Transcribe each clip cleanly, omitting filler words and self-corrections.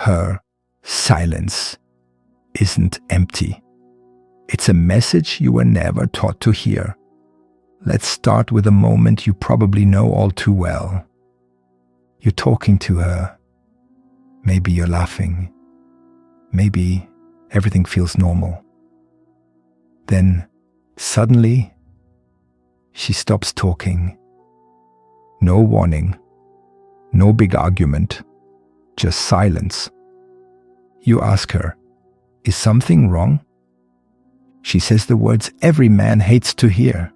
Her silence isn't empty. It's a message you were never taught to hear. Let's start with a moment you probably know all too well. You're talking to her. Maybe you're laughing. Maybe everything feels normal. Then, suddenly, she stops talking. No warning. No big argument. Just silence. You ask her, "Is something wrong?" She says the words every man hates to hear.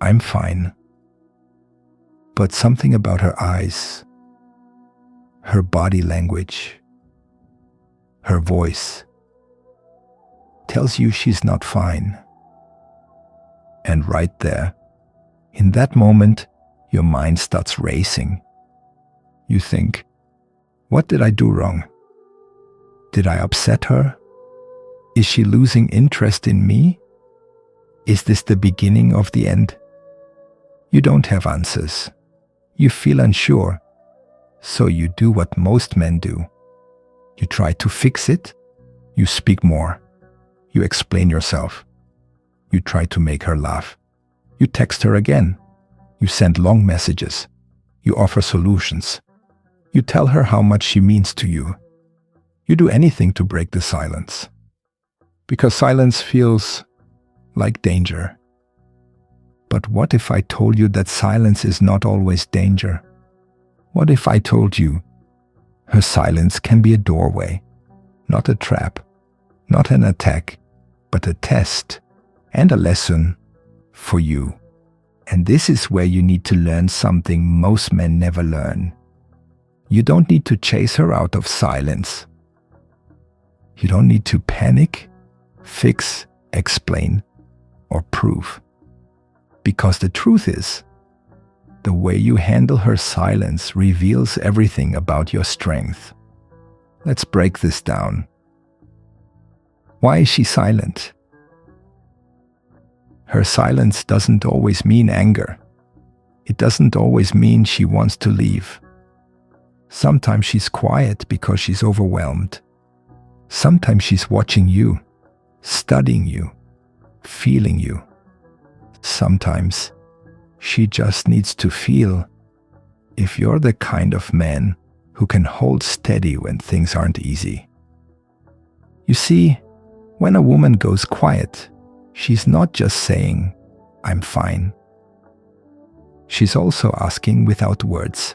"I'm fine." But something about her eyes, her body language, her voice tells you she's not fine. And right there, in that moment, your mind starts racing. You think, what did I do wrong? Did I upset her? Is she losing interest in me? Is this the beginning of the end? You don't have answers. You feel unsure. So you do what most men do. You try to fix it. You speak more. You explain yourself. You try to make her laugh. You text her again. You send long messages. You offer solutions. You tell her how much she means to you. You do anything to break the silence. Because silence feels like danger. But what if I told you that silence is not always danger? What if I told you her silence can be a doorway, not a trap, not an attack, but a test and a lesson for you? And this is where you need to learn something most men never learn. You don't need to chase her out of silence. You don't need to panic, fix, explain, or prove. Because the truth is, the way you handle her silence reveals everything about your strength. Let's break this down. Why is she silent? Her silence doesn't always mean anger. It doesn't always mean she wants to leave. Sometimes she's quiet because she's overwhelmed. Sometimes she's watching you, studying you, feeling you. Sometimes she just needs to feel if you're the kind of man who can hold steady when things aren't easy. You see, when a woman goes quiet, she's not just saying, "I'm fine." She's also asking without words,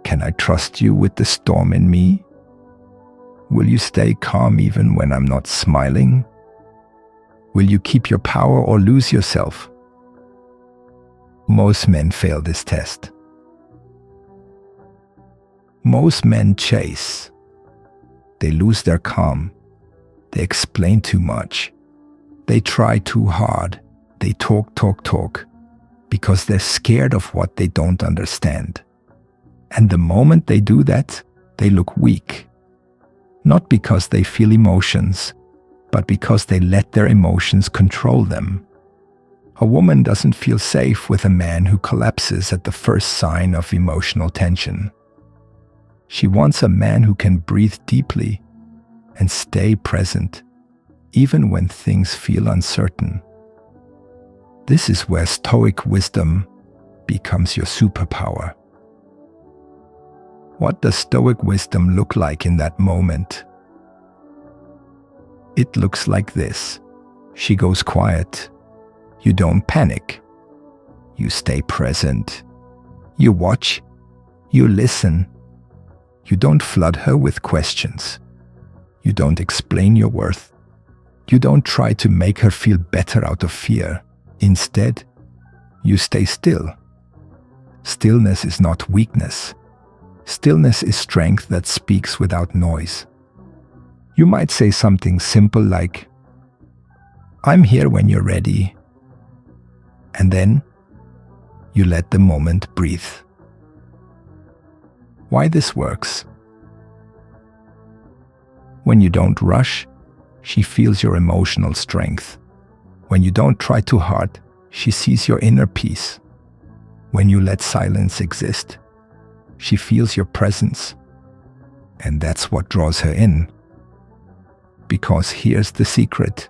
"Can I trust you with the storm in me? Will you stay calm even when I'm not smiling? Will you keep your power or lose yourself?" Most men fail this test. Most men chase. They lose their calm. They explain too much. They try too hard. They talk, because they're scared of what they don't understand. And the moment they do that, they look weak. Not because they feel emotions, but because they let their emotions control them. A woman doesn't feel safe with a man who collapses at the first sign of emotional tension. She wants a man who can breathe deeply and stay present, even when things feel uncertain. This is where Stoic wisdom becomes your superpower. What does Stoic wisdom look like in that moment? It looks like this. She goes quiet. You don't panic. You stay present. You watch. You listen. You don't flood her with questions. You don't explain your worth. You don't try to make her feel better out of fear. Instead, you stay still. Stillness is not weakness. Stillness is strength that speaks without noise. You might say something simple like, "I'm here when you're ready." And then you let the moment breathe. Why this works? When you don't rush, she feels your emotional strength. When you don't try too hard, she sees your inner peace. When you let silence exist, she feels your presence. And that's what draws her in. Because here's the secret.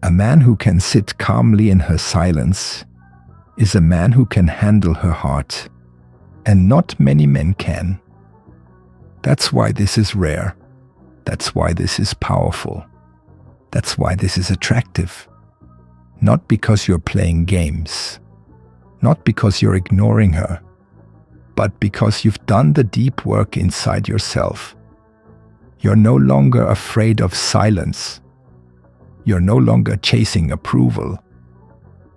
A man who can sit calmly in her silence is a man who can handle her heart, and not many men can. That's why this is rare. That's why this is powerful. That's why this is attractive. Not because you're playing games, not because you're ignoring her, but because you've done the deep work inside yourself. You're no longer afraid of silence. You're no longer chasing approval.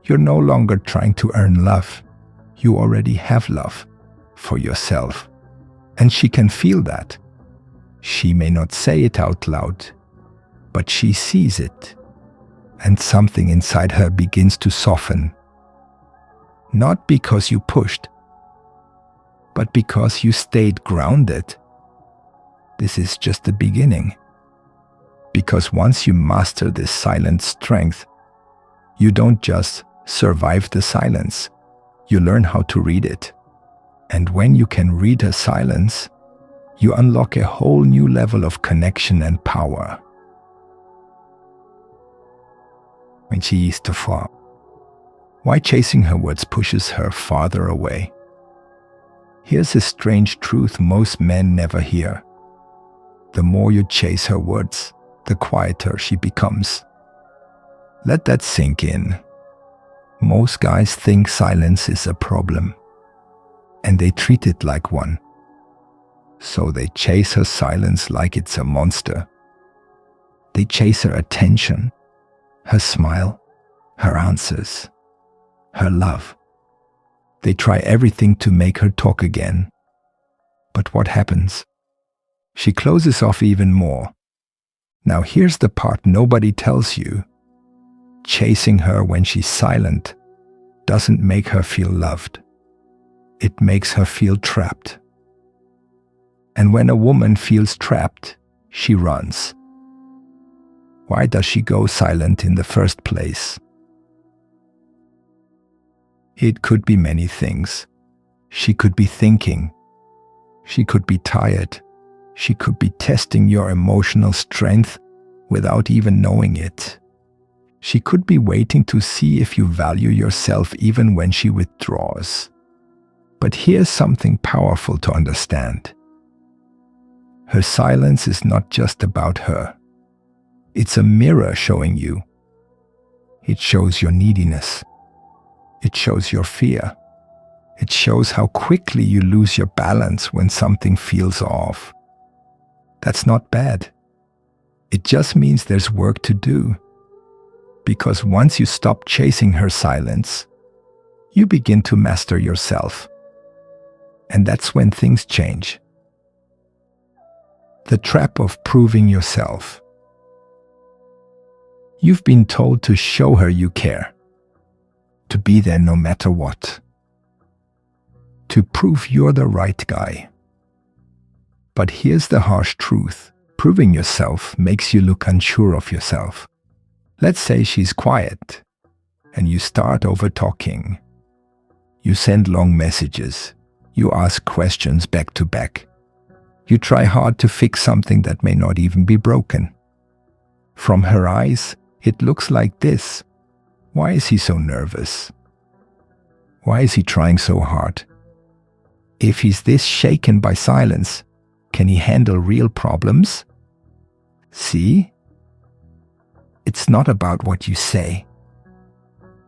You're no longer trying to earn love. You already have love for yourself. And she can feel that. She may not say it out loud, but she sees it. And something inside her begins to soften. Not because you pushed, but because you stayed grounded. This is just the beginning. Because once you master this silent strength, you don't just survive the silence, you learn how to read it. And when you can read her silence, you unlock a whole new level of connection and power. When she used to fall, why chasing her words pushes her farther away. Here's a strange truth most men never hear. The more you chase her words, the quieter she becomes. Let that sink in. Most guys think silence is a problem, and they treat it like one. So they chase her silence like it's a monster. They chase her attention, her smile, her answers, her love. They try everything to make her talk again. But what happens? She closes off even more. Now here's the part nobody tells you. Chasing her when she's silent doesn't make her feel loved. It makes her feel trapped. And when a woman feels trapped, she runs. Why does she go silent in the first place? It could be many things. She could be thinking. She could be tired. She could be testing your emotional strength without even knowing it. She could be waiting to see if you value yourself even when she withdraws. But here's something powerful to understand. Her silence is not just about her. It's a mirror showing you. It shows your neediness. It shows your fear. It shows how quickly you lose your balance when something feels off. That's not bad. It just means there's work to do. Because once you stop chasing her silence, you begin to master yourself. And that's when things change. The trap of proving yourself. You've been told to show her you care, to be there no matter what, to prove you're the right guy. But here's the harsh truth. Proving yourself makes you look unsure of yourself. Let's say she's quiet, and you start over-talking. You send long messages. You ask questions back to back. You try hard to fix something that may not even be broken. From her eyes, it looks like this. Why is he so nervous? Why is he trying so hard? If he's this shaken by silence, can he handle real problems? See? It's not about what you say.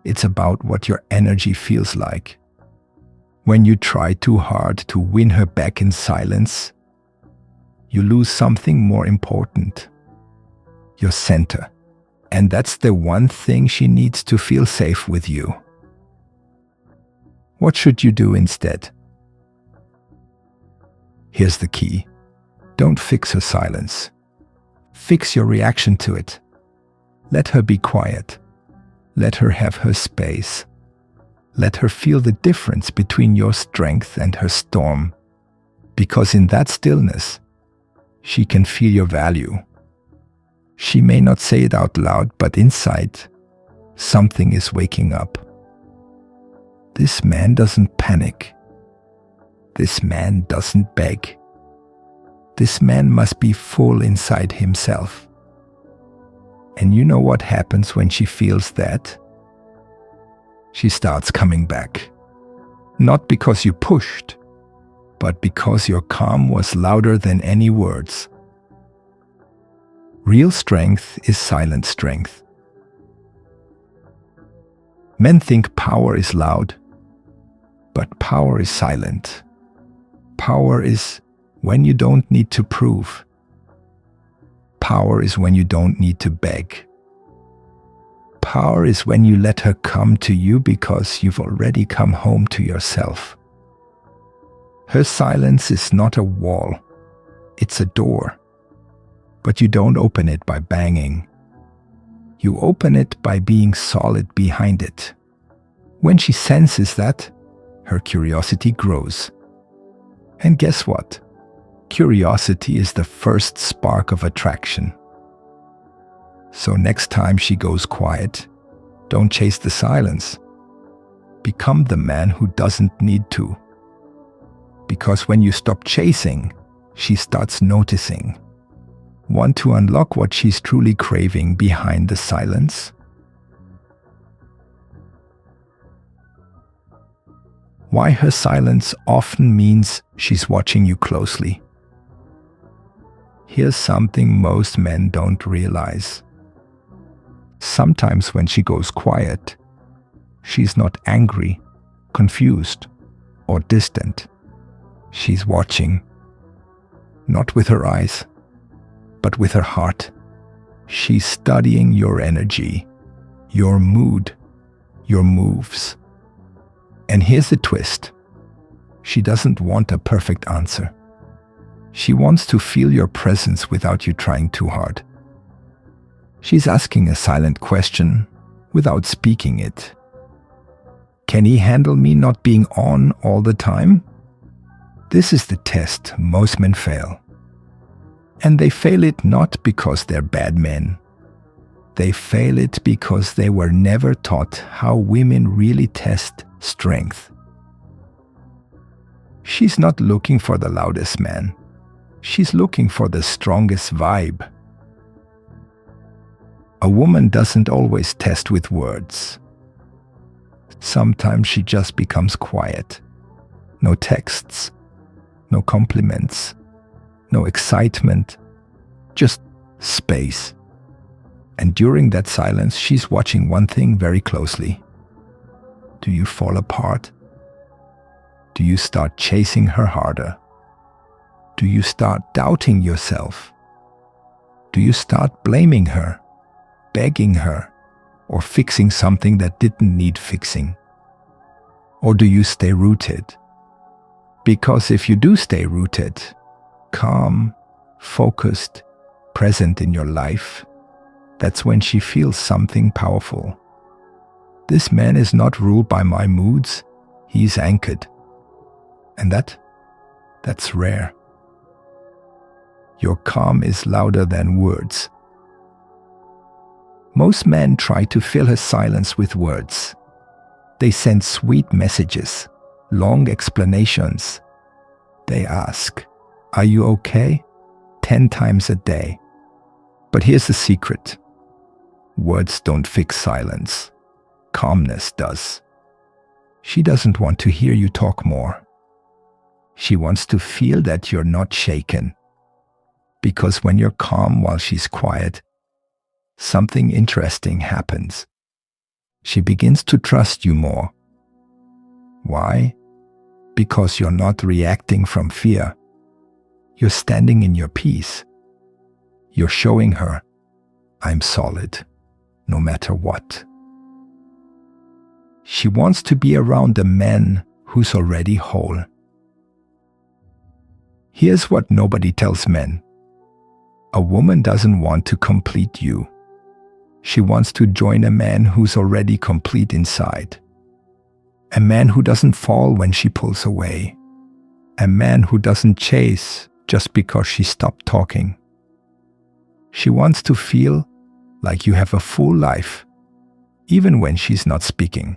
It's about what your energy feels like. When you try too hard to win her back in silence, you lose something more important. Your center. And that's the one thing she needs to feel safe with you. What should you do instead? Here's the key. Don't fix her silence. Fix your reaction to it. Let her be quiet. Let her have her space. Let her feel the difference between your strength and her storm. Because in that stillness, she can feel your value. She may not say it out loud, but inside, something is waking up. This man doesn't panic. This man doesn't beg. This man must be full inside himself. And you know what happens when she feels that? She starts coming back. Not because you pushed, but because your calm was louder than any words. Real strength is silent strength. Men think power is loud, but power is silent. Power is when you don't need to prove. Power is when you don't need to beg. Power is when you let her come to you because you've already come home to yourself. Her silence is not a wall, it's a door. But you don't open it by banging. You open it by being solid behind it. When she senses that, her curiosity grows. And guess what? Curiosity is the first spark of attraction. So next time she goes quiet, don't chase the silence. Become the man who doesn't need to. Because when you stop chasing, she starts noticing. Want to unlock what she's truly craving behind the silence? Why her silence often means she's watching you closely. Here's something most men don't realize. Sometimes when she goes quiet, she's not angry, confused, or distant. She's watching. Not with her eyes, but with her heart. She's studying your energy, your mood, your moves. And here's the twist. She doesn't want a perfect answer. She wants to feel your presence without you trying too hard. She's asking a silent question without speaking it. Can he handle me not being on all the time? This is the test most men fail. And they fail it not because they're bad men. They fail it because they were never taught how women really test strength. She's not looking for the loudest man. She's looking for the strongest vibe. A woman doesn't always test with words. Sometimes she just becomes quiet. No texts, no compliments, no excitement, just space. And during that silence, she's watching one thing very closely. Do you fall apart? Do you start chasing her harder? Do you start doubting yourself? Do you start blaming her, begging her, or fixing something that didn't need fixing? Or do you stay rooted? Because if you do stay rooted, calm, focused, present in your life, that's when she feels something powerful. This man is not ruled by my moods, he's anchored. And that's rare. Your calm is louder than words. Most men try to fill her silence with words. They send sweet messages, long explanations. They ask, "Are you okay?" 10 times a day. But here's the secret. Words don't fix silence. Calmness does. She doesn't want to hear you talk more. She wants to feel that you're not shaken. Because when you're calm while she's quiet, something interesting happens. She begins to trust you more. Why? Because you're not reacting from fear. You're standing in your peace. You're showing her, I'm solid, no matter what. She wants to be around a man who's already whole. Here's what nobody tells men. A woman doesn't want to complete you. She wants to join a man who's already complete inside. A man who doesn't fall when she pulls away. A man who doesn't chase just because she stopped talking. She wants to feel like you have a full life, even when she's not speaking.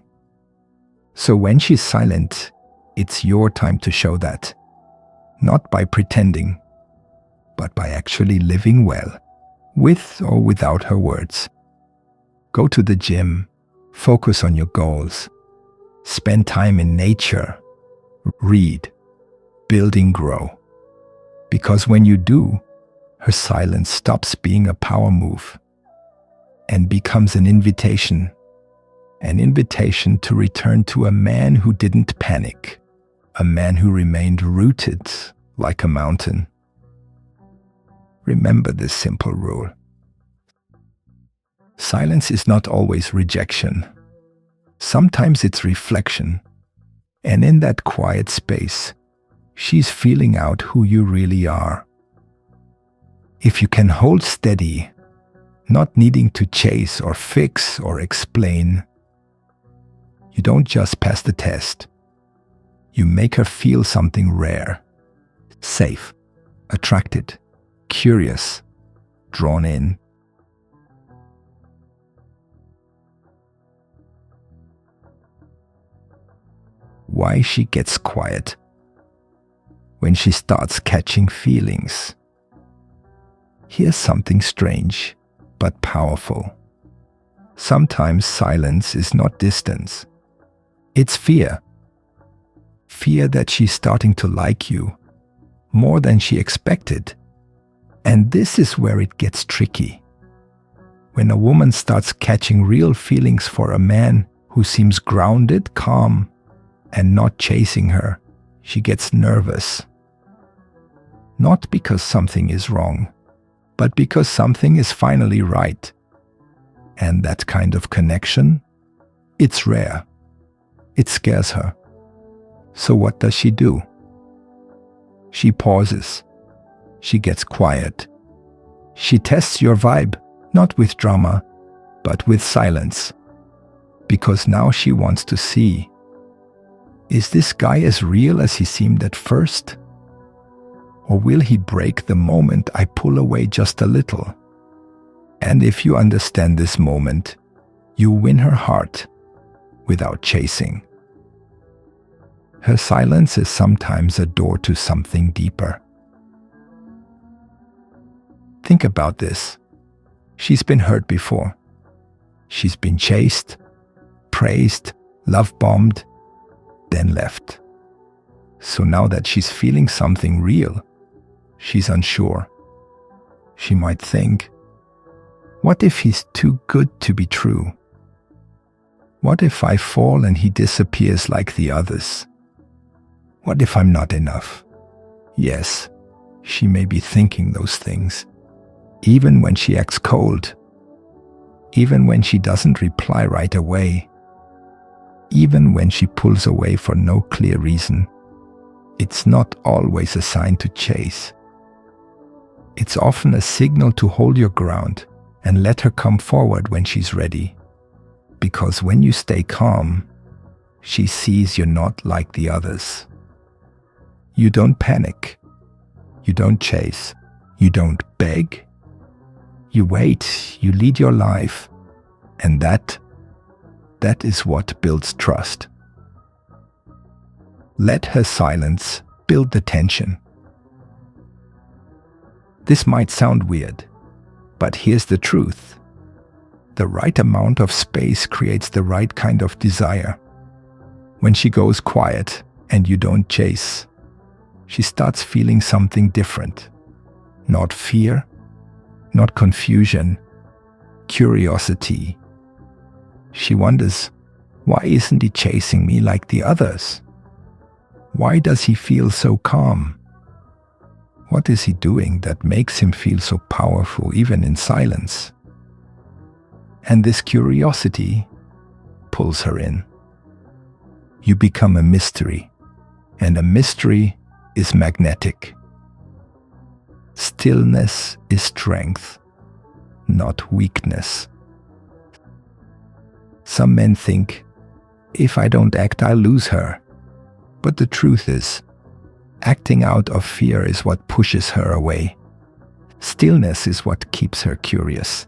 So when she's silent, it's your time to show that. Not by pretending, but by actually living well, with or without her words. Go to the gym, focus on your goals, spend time in nature, read, building grow. Because when you do, her silence stops being a power move and becomes an invitation to return to a man who didn't panic, a man who remained rooted like a mountain. Remember this simple rule. Silence is not always rejection. Sometimes it's reflection. And in that quiet space, she's feeling out who you really are. If you can hold steady, not needing to chase or fix or explain, you don't just pass the test. You make her feel something rare, safe, attracted, curious, drawn in. Why she gets quiet when she starts catching feelings. Here's something strange but powerful. Sometimes silence is not distance. It's fear. Fear that she's starting to like you more than she expected. And this is where it gets tricky. When a woman starts catching real feelings for a man who seems grounded, calm, and not chasing her, she gets nervous. Not because something is wrong, but because something is finally right. And that kind of connection, it's rare. It scares her. So what does she do? She pauses. She gets quiet. She tests your vibe, not with drama, but with silence. Because now she wants to see, is this guy as real as he seemed at first? Or will he break the moment I pull away just a little? And if you understand this moment, you win her heart without chasing. Her silence is sometimes a door to something deeper. Think about this. She's been hurt before. She's been chased, praised, love-bombed, then left. So now that she's feeling something real, she's unsure. She might think, what if he's too good to be true? What if I fall and he disappears like the others? What if I'm not enough? Yes, she may be thinking those things, even when she acts cold, even when she doesn't reply right away, even when she pulls away for no clear reason. It's not always a sign to chase. It's often a signal to hold your ground and let her come forward when she's ready. Because when you stay calm, she sees you're not like the others. You don't panic. You don't chase. You don't beg. You wait. You lead your life. And that is what builds trust. Let her silence build the tension. This might sound weird, but here's the truth. The right amount of space creates the right kind of desire. When she goes quiet and you don't chase, she starts feeling something different. Not fear, not confusion, curiosity. She wonders, why isn't he chasing me like the others? Why does he feel so calm? What is he doing that makes him feel so powerful even in silence? And this curiosity pulls her in. You become a mystery, and a mystery is magnetic. Stillness is strength, not weakness. Some men think, if I don't act, I'll lose her. But the truth is, acting out of fear is what pushes her away. Stillness is what keeps her curious.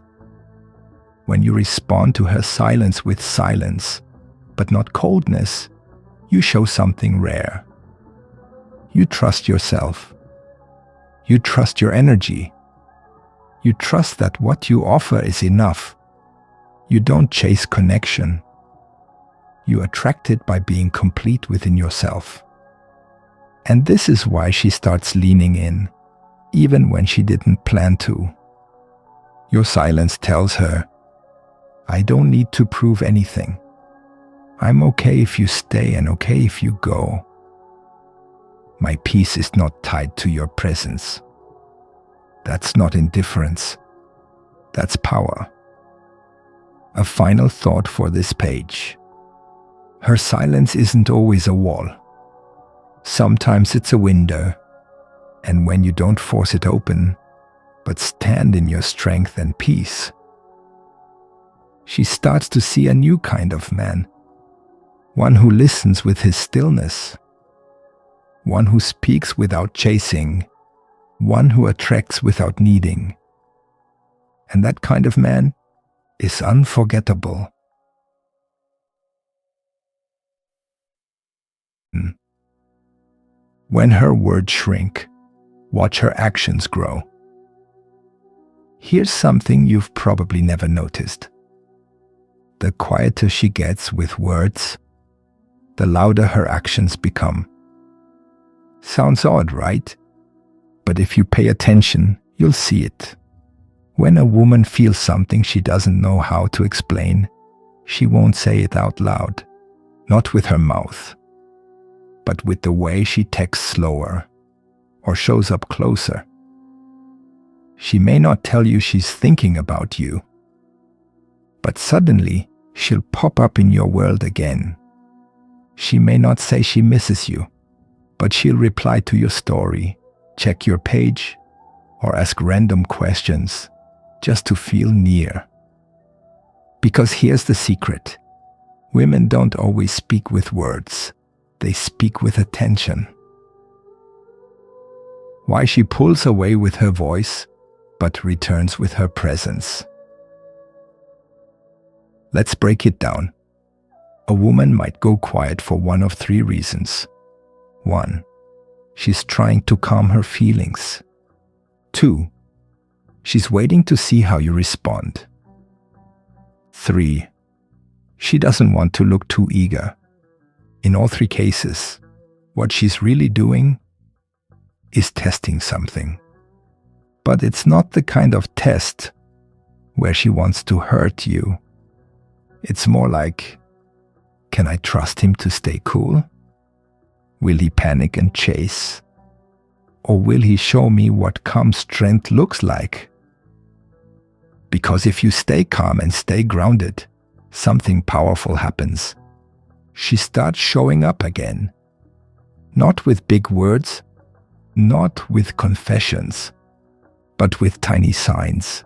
When you respond to her silence with silence, but not coldness, you show something rare. You trust yourself. You trust your energy. You trust that what you offer is enough. You don't chase connection. You attract it by being complete within yourself. And this is why she starts leaning in, even when she didn't plan to. Your silence tells her, I don't need to prove anything. I'm okay if you stay and okay if you go. My peace is not tied to your presence. That's not indifference. That's power. A final thought for this page. Her silence isn't always a wall. Sometimes it's a window, and when you don't force it open, but stand in your strength and peace, she starts to see a new kind of man, one who listens with his stillness, one who speaks without chasing, one who attracts without needing. And that kind of man is unforgettable. When her words shrink, watch her actions grow. Here's something you've probably never noticed. The quieter she gets with words, the louder her actions become. Sounds odd, right? But if you pay attention, you'll see it. When a woman feels something she doesn't know how to explain, she won't say it out loud, not with her mouth, but with the way she texts slower or shows up closer. She may not tell you she's thinking about you, but suddenly she'll pop up in your world again. She may not say she misses you, but she'll reply to your story, check your page, or ask random questions just to feel near. Because here's the secret. Women don't always speak with words. They speak with attention. Why she pulls away with her voice, but returns with her presence. Let's break it down. A woman might go quiet for one of three reasons. 1. She's trying to calm her feelings. 2. She's waiting to see how you respond. 3. She doesn't want to look too eager. In all three cases, what she's really doing is testing something. But it's not the kind of test where she wants to hurt you. It's more like, can I trust him to stay cool? Will he panic and chase? Or will he show me what calm strength looks like? Because if you stay calm and stay grounded, something powerful happens. She starts showing up again. Not with big words, not with confessions, but with tiny signs.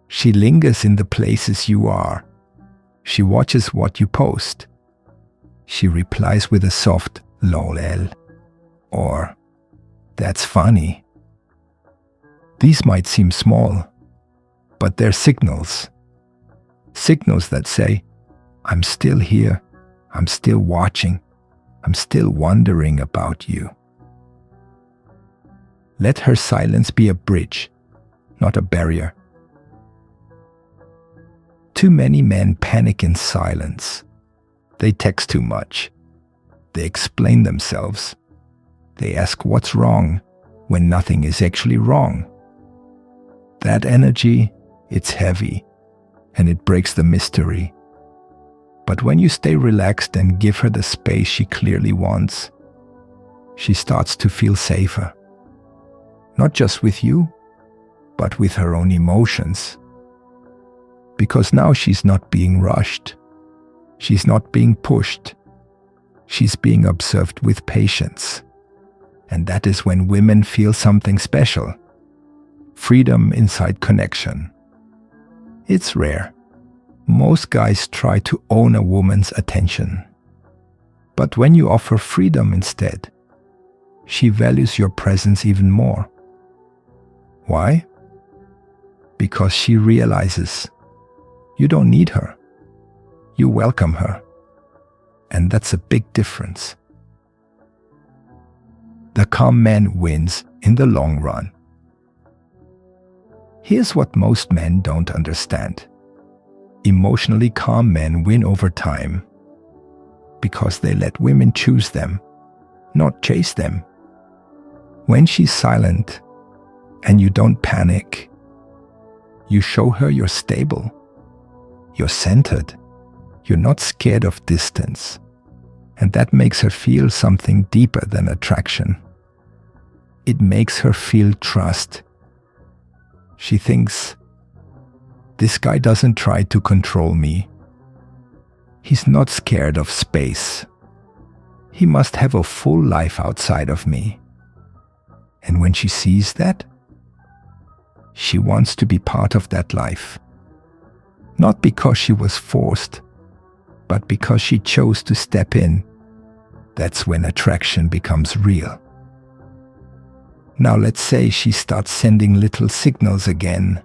She lingers in the places you are. She watches what you post. She replies with a soft lol, or that's funny. These might seem small, but they're signals. Signals that say, I'm still here, I'm still watching, I'm still wondering about you. Let her silence be a bridge, not a barrier. Too many men panic in silence. They text too much. They explain themselves. They ask what's wrong when nothing is actually wrong. That energy, it's heavy, and it breaks the mystery. But when you stay relaxed and give her the space she clearly wants, she starts to feel safer. Not just with you, but with her own emotions. Because now she's not being rushed. She's not being pushed. She's being observed with patience. And that is when women feel something special. Freedom inside connection. It's rare. Most guys try to own a woman's attention. But when you offer freedom instead, she values your presence even more. Why? Because she realizes you don't need her. You welcome her. And that's a big difference. The calm man wins in the long run Here's what most men don't understand. Emotionally calm men win over time because they let women choose them, not chase them. When she's silent and you don't panic, you show her you're stable, you're centered, you're not scared of distance, and that makes her feel something deeper than attraction. It makes her feel trust. She thinks, this guy doesn't try to control me. He's not scared of space. He must have a full life outside of me. And when she sees that, she wants to be part of that life. Not because she was forced, but because she chose to step in. That's when attraction becomes real. Now let's say she starts sending little signals again,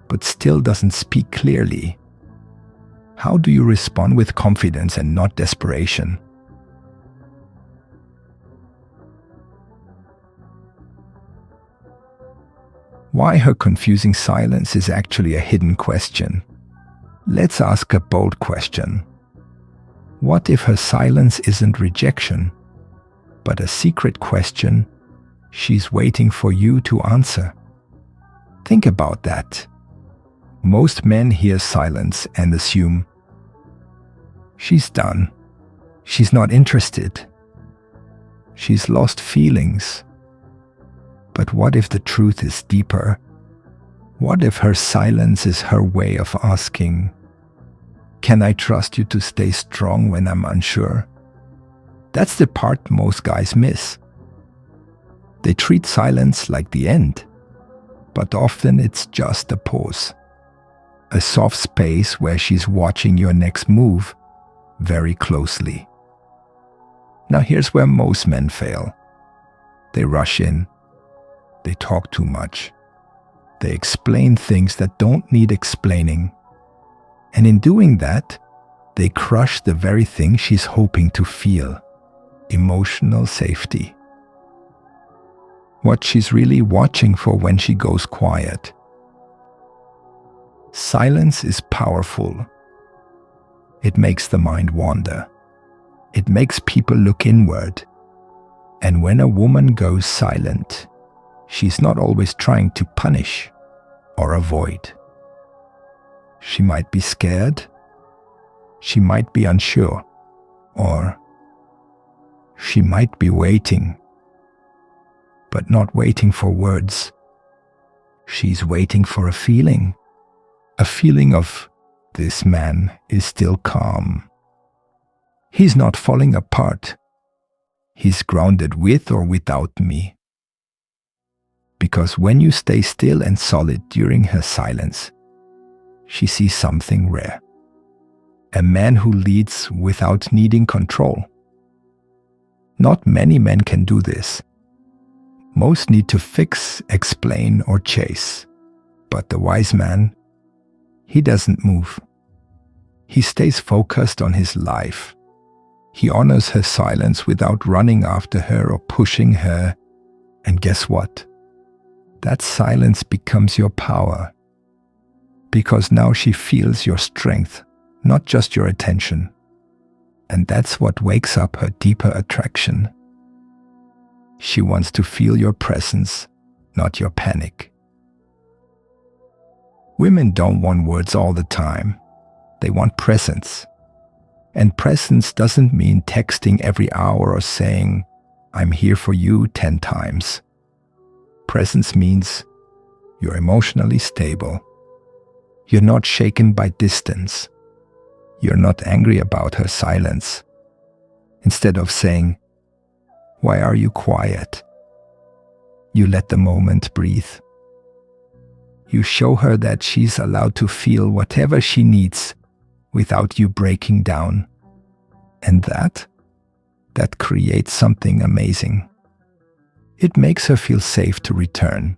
but still doesn't speak clearly. How do you respond with confidence and not desperation? Why her confusing silence is actually a hidden question. Let's ask a bold question. What if her silence isn't rejection, but a secret question she's waiting for you to answer? Think about that. Most men hear silence and assume, she's done. She's not interested. She's lost feelings. But what if the truth is deeper? What if her silence is her way of asking, can I trust you to stay strong when I'm unsure? That's the part most guys miss. They treat silence like the end, but often it's just a pause. A soft space where she's watching your next move very closely. Now here's where most men fail. They rush in. They talk too much. They explain things that don't need explaining. And in doing that, they crush the very thing she's hoping to feel: emotional safety. What she's really watching for when she goes quiet. Silence is powerful. It makes the mind wander. It makes people look inward. And when a woman goes silent, she's not always trying to punish or avoid. She might be scared. She might be unsure. Or she might be waiting. But not waiting for words. She's waiting for a feeling. A feeling of, this man is still calm. He's not falling apart. He's grounded with or without me. Because when you stay still and solid during her silence, she sees something rare. A man who leads without needing control. Not many men can do this. Most need to fix, explain, or chase. But the wise man, he doesn't move. He stays focused on his life. He honors her silence without running after her or pushing her. And guess what? That silence becomes your power. Because now she feels your strength, not just your attention. And that's what wakes up her deeper attraction. She wants to feel your presence, not your panic. Women don't want words all the time. They want presence. And presence doesn't mean texting every hour or saying, I'm here for you 10 times. Presence means you're emotionally stable. You're not shaken by distance. You're not angry about her silence. Instead of saying, why are you quiet? You let the moment breathe. You show her that she's allowed to feel whatever she needs without you breaking down. And that creates something amazing. It makes her feel safe to return.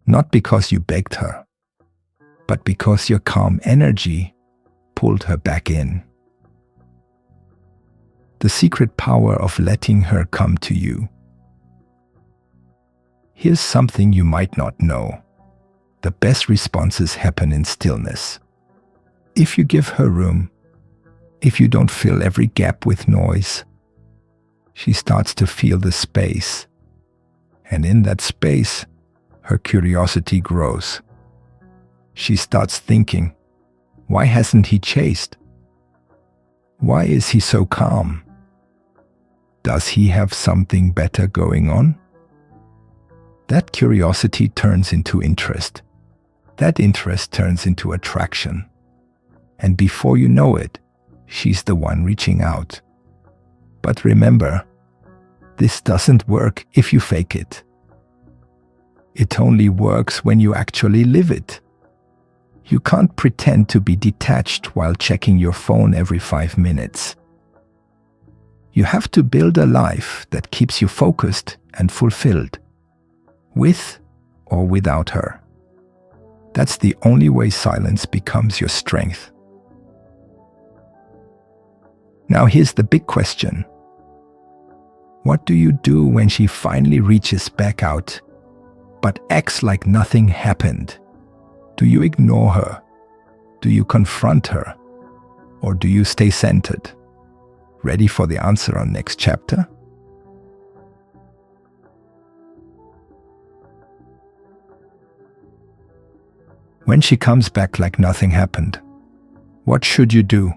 Not because you begged her, but because your calm energy pulled her back in. The secret power of letting her come to you. Here's something you might not know. The best responses happen in stillness. If you give her room, if you don't fill every gap with noise, she starts to feel the space. And in that space, her curiosity grows. She starts thinking, why hasn't he chased? Why is he so calm? Does he have something better going on? That curiosity turns into interest. That interest turns into attraction. And before you know it, she's the one reaching out. But remember, this doesn't work if you fake it. It only works when you actually live it. You can't pretend to be detached while checking your phone every 5 minutes. You have to build a life that keeps you focused and fulfilled, with or without her. That's the only way silence becomes your strength. Now here's the big question. What do you do when she finally reaches back out, but acts like nothing happened? Do you ignore her? Do you confront her? Or do you stay centered? Ready for the answer on next chapter? When she comes back like nothing happened, what should you do?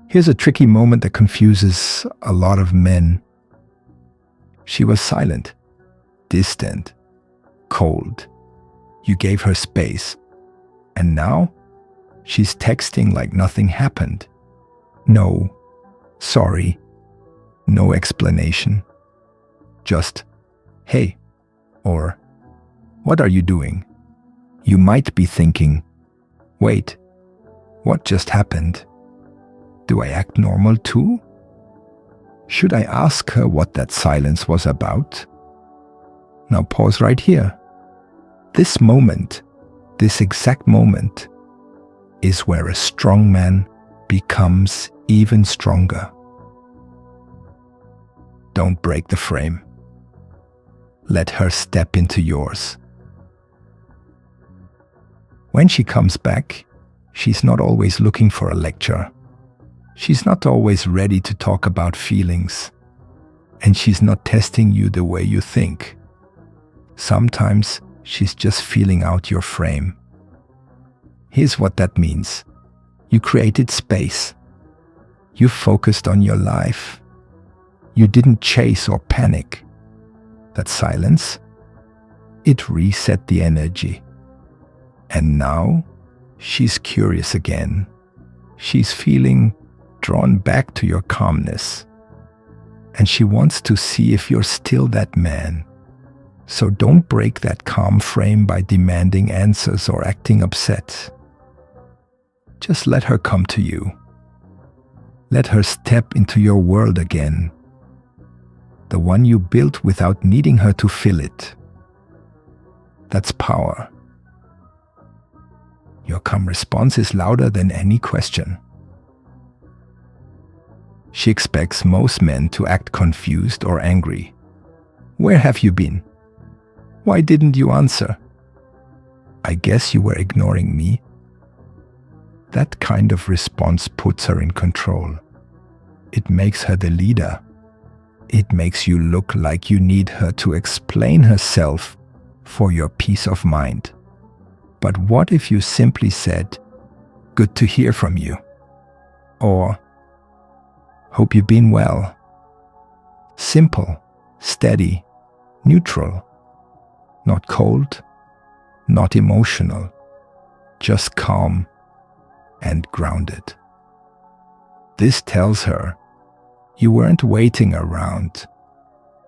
Here's a tricky moment that confuses a lot of men. She was silent, distant, cold. You gave her space. And now, she's texting like nothing happened. No, sorry, no explanation. Just, hey, or, what are you doing? You might be thinking, wait, what just happened? Do I act normal too? Should I ask her what that silence was about? Now pause right here. This moment, this exact moment, is where a strong man becomes even stronger. Don't break the frame. Let her step into yours. When she comes back, she's not always looking for a lecture. She's not always ready to talk about feelings. And she's not testing you the way you think. Sometimes she's just feeling out your frame. Here's what that means. You created space. You focused on your life. You didn't chase or panic. That silence, it reset the energy. And now, she's curious again. She's feeling drawn back to your calmness. And she wants to see if you're still that man. So don't break that calm frame by demanding answers or acting upset. Just let her come to you. Let her step into your world again. The one you built without needing her to fill it. That's power. Your calm response is louder than any question. She expects most men to act confused or angry. Where have you been? Why didn't you answer? I guess you were ignoring me. That kind of response puts her in control. It makes her the leader. It makes you look like you need her to explain herself for your peace of mind. But what if you simply said, "Good to hear from you," or "Hope you've been well"? Simple, steady, neutral, not cold, not emotional, just calm and grounded. This tells her you weren't waiting around.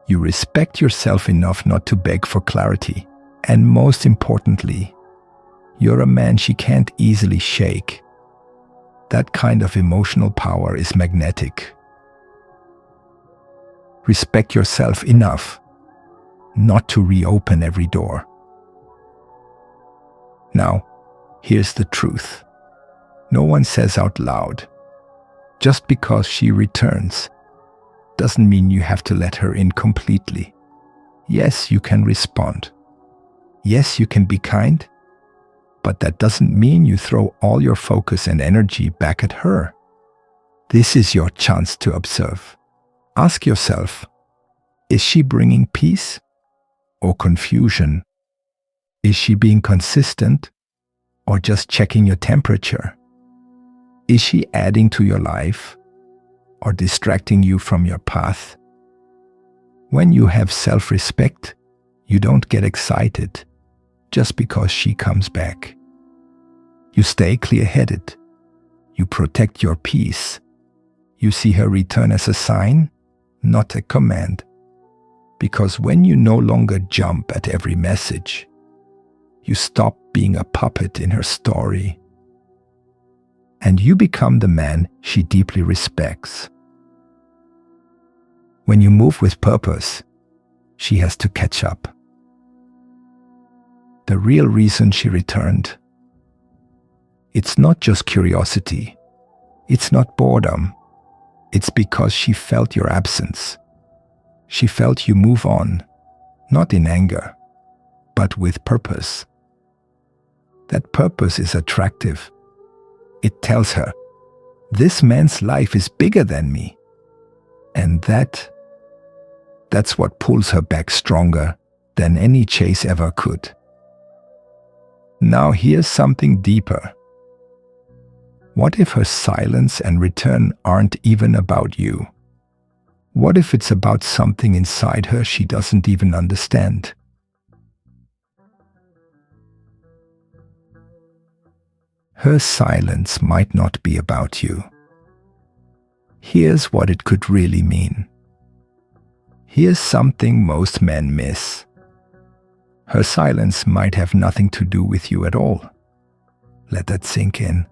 You respect yourself enough not to beg for clarity. And most importantly, you're a man she can't easily shake. That kind of emotional power is magnetic. Respect yourself enough not to reopen every door. Now, here's the truth. No one says out loud, just because she returns doesn't mean you have to let her in completely. Yes, you can respond. Yes, you can be kind. But that doesn't mean you throw all your focus and energy back at her. This is your chance to observe. Ask yourself, is she bringing peace or confusion? Is she being consistent or just checking your temperature? Is she adding to your life or distracting you from your path? When you have self-respect, you don't get excited just because she comes back. You stay clear-headed. You protect your peace. You see her return as a sign, not a command. Because when you no longer jump at every message, you stop being a puppet in her story. And you become the man she deeply respects. When you move with purpose, she has to catch up. The real reason she returned, it's not just curiosity. It's not boredom. It's because she felt your absence. She felt you move on, not in anger, but with purpose. That purpose is attractive. It tells her, this man's life is bigger than me. And that's what pulls her back stronger than any chase ever could. Now here's something deeper. What if her silence and return aren't even about you? What if it's about something inside her she doesn't even understand? Her silence might not be about you. Here's what it could really mean. Here's something most men miss. Her silence might have nothing to do with you at all. Let that sink in.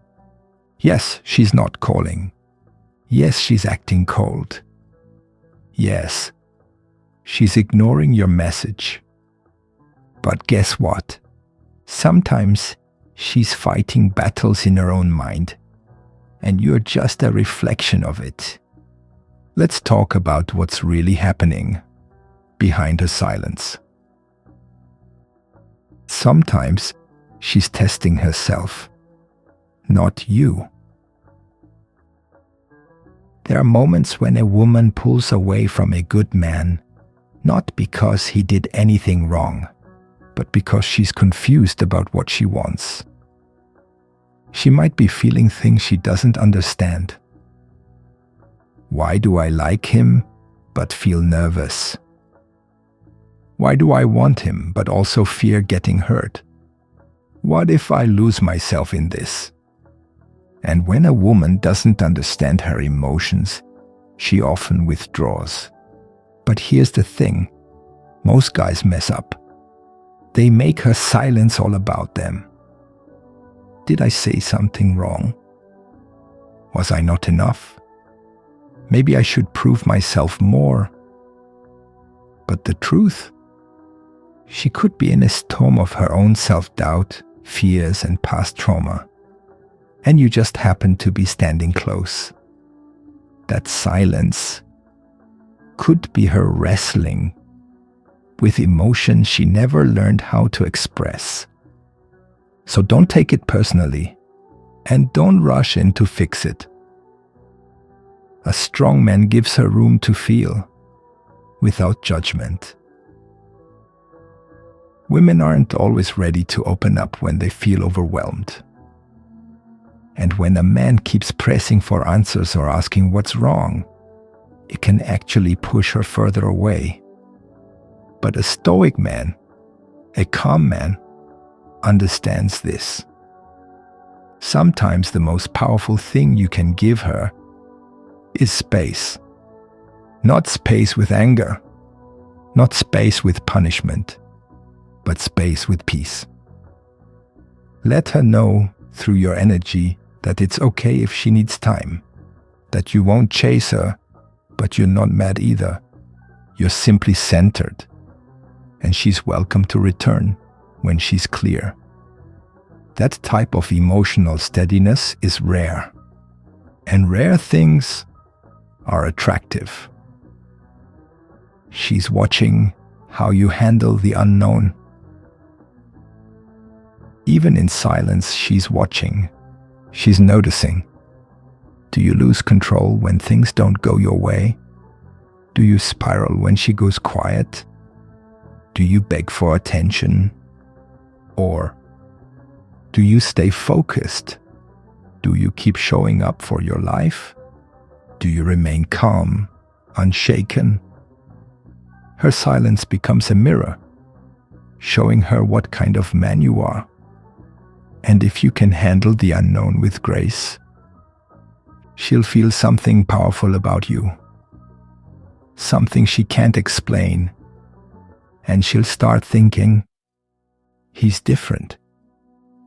Yes, she's not calling. Yes, she's acting cold. Yes, she's ignoring your message. But guess what? Sometimes she's fighting battles in her own mind, and you're just a reflection of it. Let's talk about what's really happening behind her silence. Sometimes she's testing herself, not you. There are moments when a woman pulls away from a good man, not because he did anything wrong, but because she's confused about what she wants. She might be feeling things she doesn't understand. Why do I like him, but feel nervous? Why do I want him, but also fear getting hurt? What if I lose myself in this? And when a woman doesn't understand her emotions, she often withdraws. But here's the thing, most guys mess up. They make her silence all about them. Did I say something wrong? Was I not enough? Maybe I should prove myself more. But the truth? She could be in a storm of her own self-doubt, fears, and past trauma. And you just happen to be standing close. That silence could be her wrestling with emotions she never learned how to express. So don't take it personally, and don't rush in to fix it. A strong man gives her room to feel, without judgment. Women aren't always ready to open up when they feel overwhelmed. And when a man keeps pressing for answers or asking what's wrong, it can actually push her further away. But a stoic man, a calm man, understands this. Sometimes the most powerful thing you can give her is space. Not space with anger, not space with punishment, but space with peace. Let her know through your energy that it's okay if she needs time, that you won't chase her, but you're not mad either. You're simply centered, and she's welcome to return when she's clear. That type of emotional steadiness is rare, and rare things are attractive. She's watching how you handle the unknown. Even in silence, she's watching. She's noticing. Do you lose control when things don't go your way? Do you spiral when she goes quiet? Do you beg for attention? Or do you stay focused? Do you keep showing up for your life? Do you remain calm, unshaken? Her silence becomes a mirror, showing her what kind of man you are. And if you can handle the unknown with grace, she'll feel something powerful about you, something she can't explain, and she'll start thinking, he's different.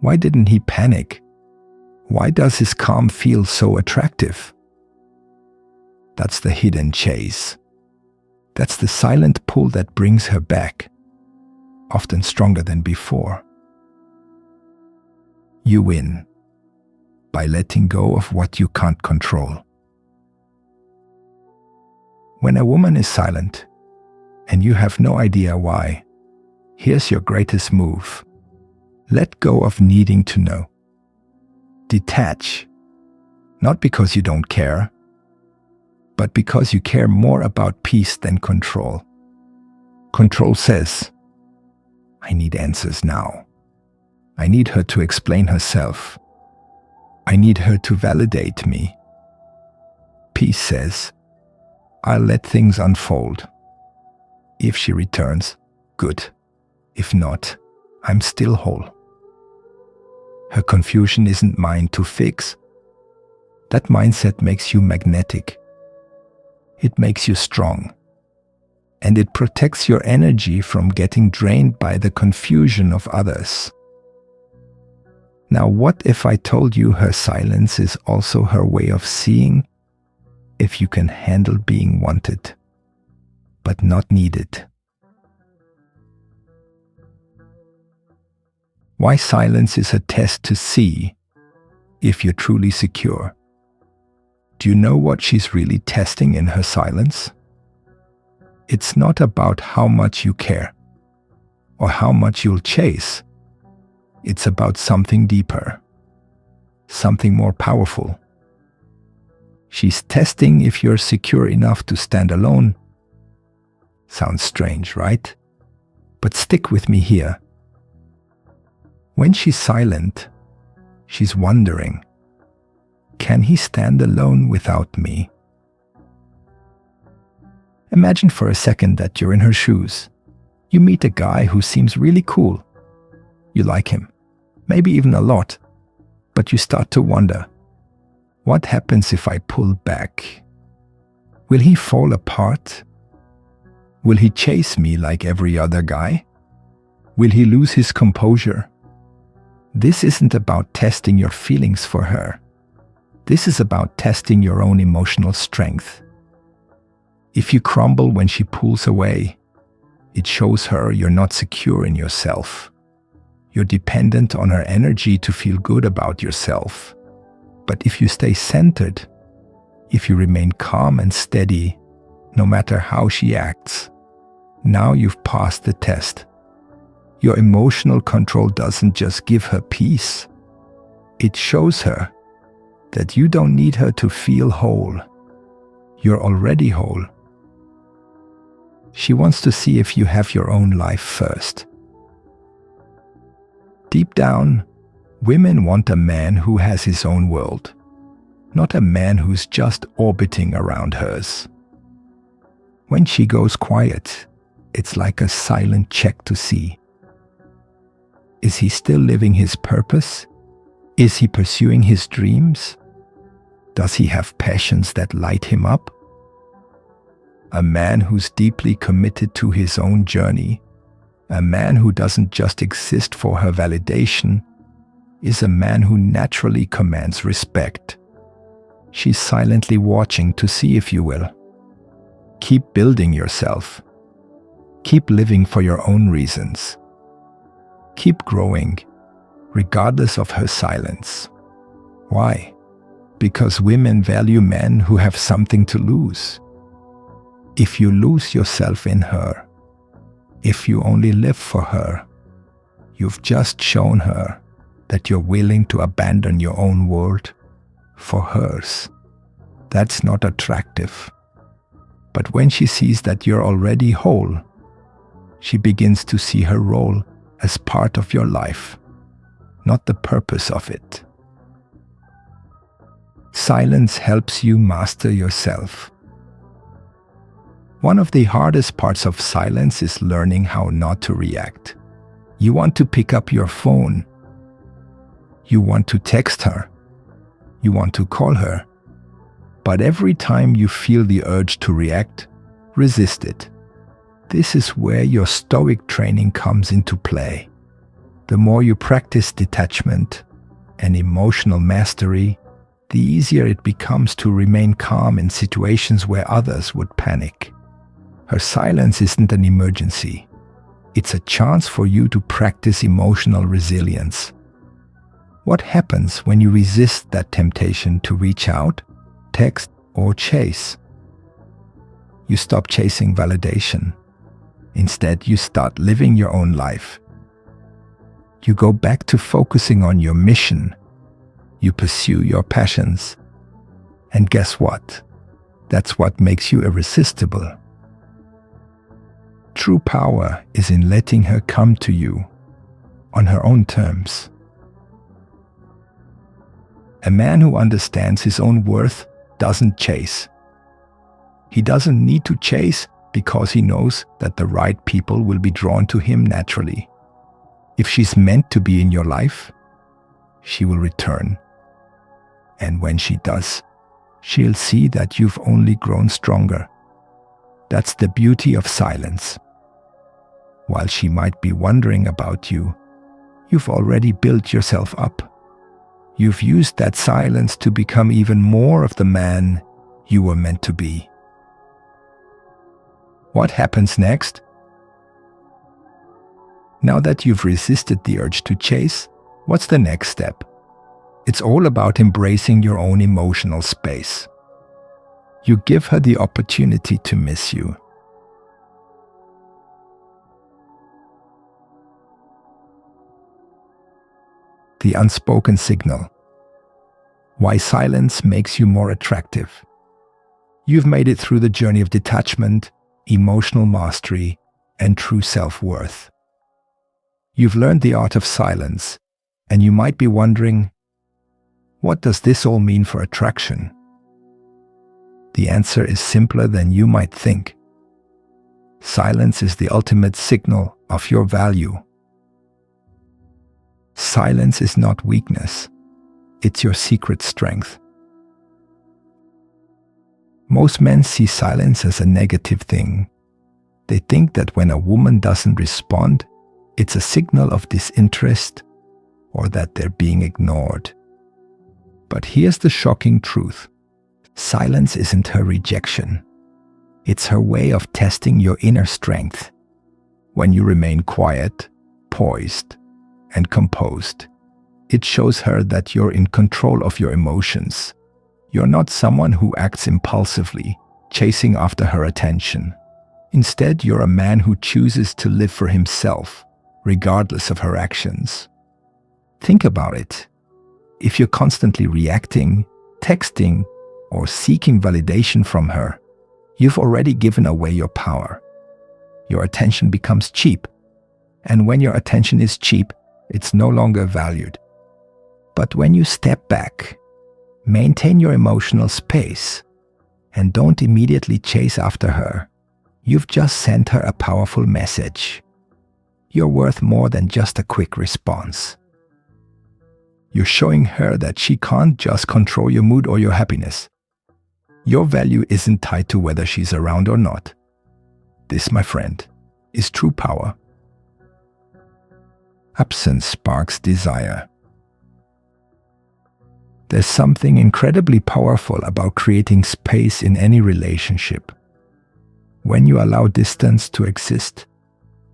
Why didn't he panic? Why does his calm feel so attractive? That's the hidden chase. That's the silent pull that brings her back, often stronger than before. You win by letting go of what you can't control. When a woman is silent and you have no idea why, here's your greatest move. Let go of needing to know. Detach, not because you don't care, but because you care more about peace than control. Control says, I need answers now. I need her to explain herself. I need her to validate me. Peace says, I'll let things unfold. If she returns, good. If not, I'm still whole. Her confusion isn't mine to fix. That mindset makes you magnetic. It makes you strong. And it protects your energy from getting drained by the confusion of others. Now, what if I told you her silence is also her way of seeing if you can handle being wanted, but not needed? Why silence is a test to see if you're truly secure. Do you know what she's really testing in her silence? It's not about how much you care or how much you'll chase. It's about something deeper, something more powerful. She's testing if you're secure enough to stand alone. Sounds strange, right? But stick with me here. When she's silent, she's wondering, can he stand alone without me? Imagine for a second that you're in her shoes. You meet a guy who seems really cool. You like him, maybe even a lot, but you start to wonder, what happens if I pull back? Will he fall apart? Will he chase me like every other guy? Will he lose his composure? This isn't about testing your feelings for her. This is about testing your own emotional strength. If you crumble when she pulls away, it shows her you're not secure in yourself. You're dependent on her energy to feel good about yourself. But if you stay centered, if you remain calm and steady, no matter how she acts, now you've passed the test. Your emotional control doesn't just give her peace. It shows her that you don't need her to feel whole. You're already whole. She wants to see if you have your own life first. Deep down, women want a man who has his own world, not a man who's just orbiting around hers. When she goes quiet, it's like a silent check to see. Is he still living his purpose? Is he pursuing his dreams? Does he have passions that light him up? A man who's deeply committed to his own journey, a man who doesn't just exist for her validation, is a man who naturally commands respect. She's silently watching to see if you will. Keep building yourself. Keep living for your own reasons. Keep growing, regardless of her silence. Why? Because women value men who have something to lose. If you lose yourself in her, if you only live for her, you've just shown her that you're willing to abandon your own world for hers. That's not attractive. But when she sees that you're already whole, she begins to see her role as part of your life, not the purpose of it. Silence helps you master yourself. One of the hardest parts of silence is learning how not to react. You want to pick up your phone. You want to text her. You want to call her. But every time you feel the urge to react, resist it. This is where your Stoic training comes into play. The more you practice detachment and emotional mastery, the easier it becomes to remain calm in situations where others would panic. Her silence isn't an emergency. It's a chance for you to practice emotional resilience. What happens when you resist that temptation to reach out, text, or chase? You stop chasing validation. Instead, you start living your own life. You go back to focusing on your mission. You pursue your passions. And guess what? That's what makes you irresistible. True power is in letting her come to you on her own terms. A man who understands his own worth doesn't chase. He doesn't need to chase because he knows that the right people will be drawn to him naturally. If she's meant to be in your life, she will return. And when she does, she'll see that you've only grown stronger. That's the beauty of silence. While she might be wondering about you, you've already built yourself up. You've used that silence to become even more of the man you were meant to be. What happens next? Now that you've resisted the urge to chase, what's the next step? It's all about embracing your own emotional space. You give her the opportunity to miss you. The unspoken signal. Why silence makes you more attractive. You've made it through the journey of detachment, emotional mastery, and true self-worth. You've learned the art of silence, and you might be wondering, what does this all mean for attraction? The answer is simpler than you might think. Silence is the ultimate signal of your value. Silence is not weakness. It's your secret strength. Most men see silence as a negative thing. They think that when a woman doesn't respond, it's a signal of disinterest or that they're being ignored. But here's the shocking truth. Silence isn't her rejection. It's her way of testing your inner strength. When you remain quiet, poised, and composed, it shows her that you're in control of your emotions. You're not someone who acts impulsively, chasing after her attention. Instead, you're a man who chooses to live for himself, regardless of her actions. Think about it. If you're constantly reacting, texting, or seeking validation from her, you've already given away your power. Your attention becomes cheap. And when your attention is cheap, it's no longer valued. But when you step back, maintain your emotional space, and don't immediately chase after her, you've just sent her a powerful message. You're worth more than just a quick response. You're showing her that she can't just control your mood or your happiness. Your value isn't tied to whether she's around or not. This, my friend, is true power. Absence sparks desire. There's something incredibly powerful about creating space in any relationship. When you allow distance to exist,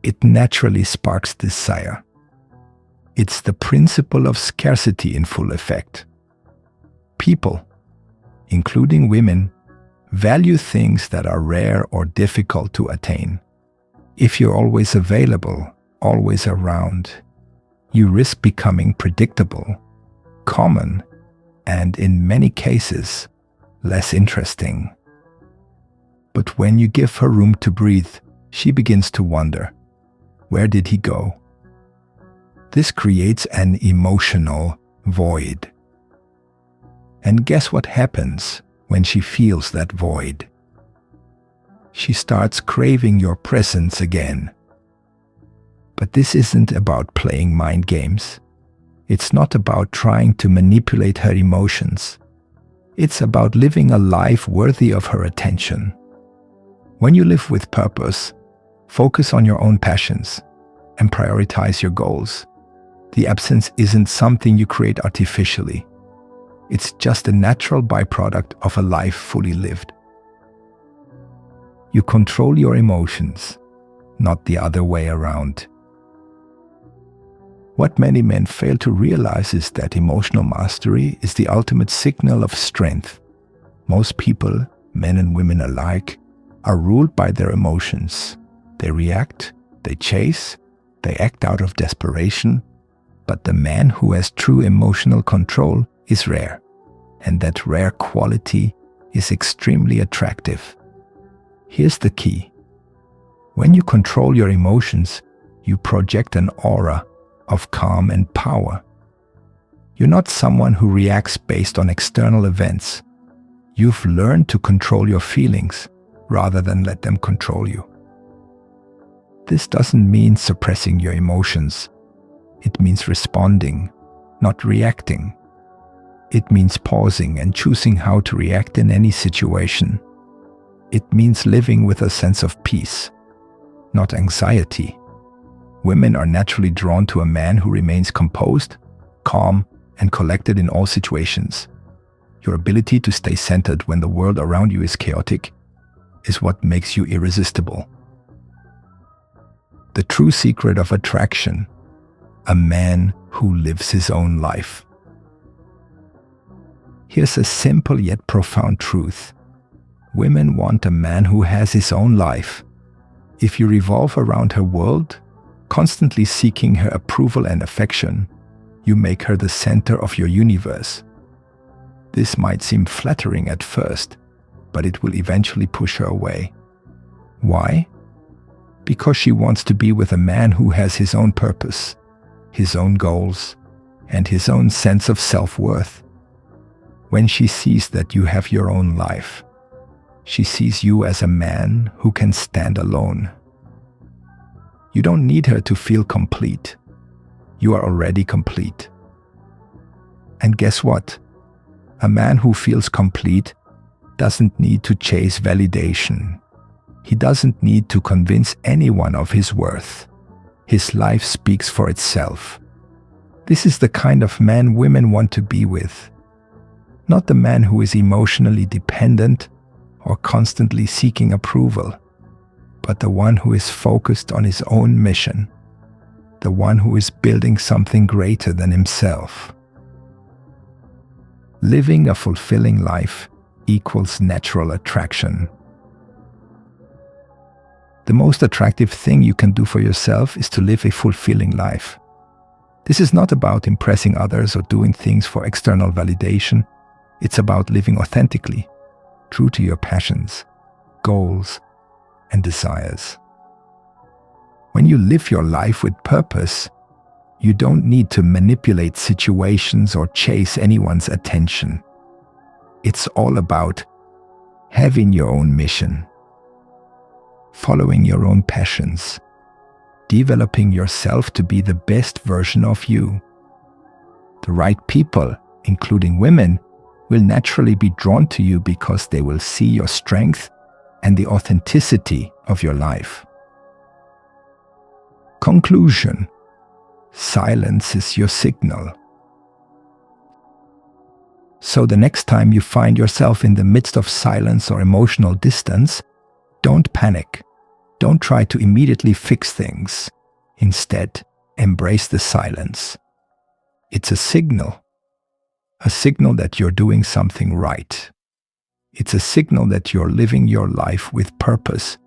it naturally sparks desire. It's the principle of scarcity in full effect. People, including women, value things that are rare or difficult to attain. If you're always available, always around, you risk becoming predictable, common, and in many cases, less interesting. But when you give her room to breathe, she begins to wonder, where did he go? This creates an emotional void. And guess what happens when she feels that void? She starts craving your presence again. But this isn't about playing mind games. It's not about trying to manipulate her emotions. It's about living a life worthy of her attention. When you live with purpose, focus on your own passions, and prioritize your goals. The absence isn't something you create artificially. It's just a natural byproduct of a life fully lived. You control your emotions, not the other way around. What many men fail to realize is that emotional mastery is the ultimate signal of strength. Most people, men and women alike, are ruled by their emotions. They react, they chase, they act out of desperation. But the man who has true emotional control is rare, and that rare quality is extremely attractive. Here's the key. When you control your emotions, you project an aura of calm and power. You're not someone who reacts based on external events. You've learned to control your feelings rather than let them control you. This doesn't mean suppressing your emotions. It means responding, not reacting. It means pausing and choosing how to react in any situation. It means living with a sense of peace, not anxiety. Women are naturally drawn to a man who remains composed, calm, and collected in all situations. Your ability to stay centered when the world around you is chaotic is what makes you irresistible. The true secret of attraction: a man who lives his own life. Here's a simple yet profound truth. Women want a man who has his own life. If you revolve around her world, constantly seeking her approval and affection, you make her the center of your universe. This might seem flattering at first, but it will eventually push her away. Why? Because she wants to be with a man who has his own purpose, his own goals, and his own sense of self-worth. When she sees that you have your own life, she sees you as a man who can stand alone. You don't need her to feel complete. You are already complete. And guess what? A man who feels complete doesn't need to chase validation. He doesn't need to convince anyone of his worth. His life speaks for itself. This is the kind of man women want to be with. Not the man who is emotionally dependent or constantly seeking approval, but the one who is focused on his own mission, the one who is building something greater than himself. Living a fulfilling life equals natural attraction. The most attractive thing you can do for yourself is to live a fulfilling life. This is not about impressing others or doing things for external validation. It's about living authentically, true to your passions, goals, and desires. When you live your life with purpose, you don't need to manipulate situations or chase anyone's attention. It's all about having your own mission, following your own passions, developing yourself to be the best version of you. The right people, including women, will naturally be drawn to you because they will see your strength and the authenticity of your life. Conclusion: silence is your signal. So the next time you find yourself in the midst of silence or emotional distance, don't panic. Don't try to immediately fix things. Instead, embrace the silence. It's a signal that you're doing something right. It's a signal that you're living your life with purpose,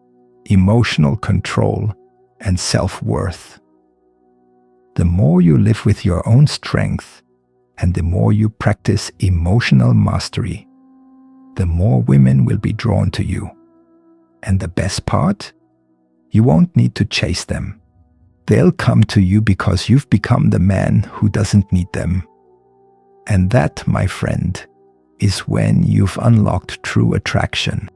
emotional control, and self-worth. The more you live with your own strength, and the more you practice emotional mastery, the more women will be drawn to you. And the best part? You won't need to chase them. They'll come to you because you've become the man who doesn't need them. And that, my friend, is when you've unlocked true attraction.